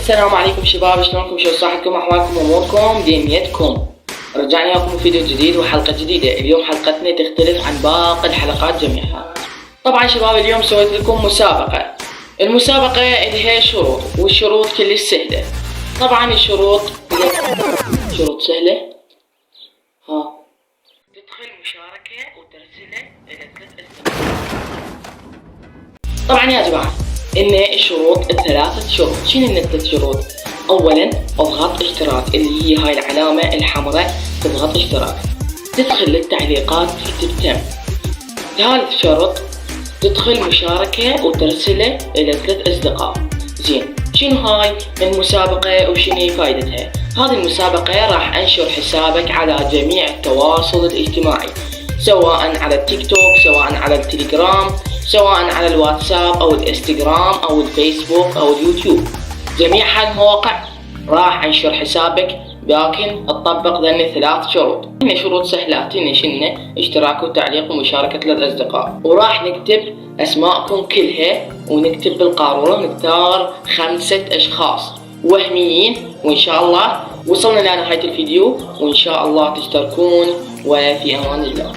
السلام عليكم شباب، شلونكم؟ شو صحتكم؟ احوالكم؟ اموركم؟ دنيتكم؟ رجعنا لكم فيديو جديد وحلقة جديدة. اليوم حلقتنا تختلف عن باقي الحلقات جميعها. طبعا شباب اليوم سويت لكم مسابقة. المسابقة لها شروط، والشروط كلش سهلة. طبعا الشروط شروط سهلة. تدخل مشاركة وترسله إلى 3 أسئلة. طبعا يا جماعة إن الشروط 3 شروط. شنو هن 3 شروط؟ أولا اضغط اشتراك، اللي هي هاي العلامة الحمراء، تضغط اشتراك. تدخل للتعليقات تكتب تم. ثالث شرط تدخل مشاركة وترسله إلى 3 أصدقاء. زين، شنو هاي المسابقة وشنو فايدتها؟ هذه المسابقة راح أنشر حسابك على جميع التواصل الاجتماعي، سواء على التيك توك، سواء على التليجرام، سواء على الواتساب أو الانستغرام أو الفيسبوك أو اليوتيوب. جميع هالمواقع راح أنشر حسابك، لكن تطبق ذني 3 شروط. هن شروط سهلات، هن شنو؟ اشتراك وتعليق ومشاركة 3 أصدقاء. وراح نكتب أسماءكم كلها، ونكتب بالقارورة نختار 5 أشخاص وهميين، وإن شاء الله وصلنا لنهاية الفيديو، وإن شاء الله تشتركون، وفي أمان الله.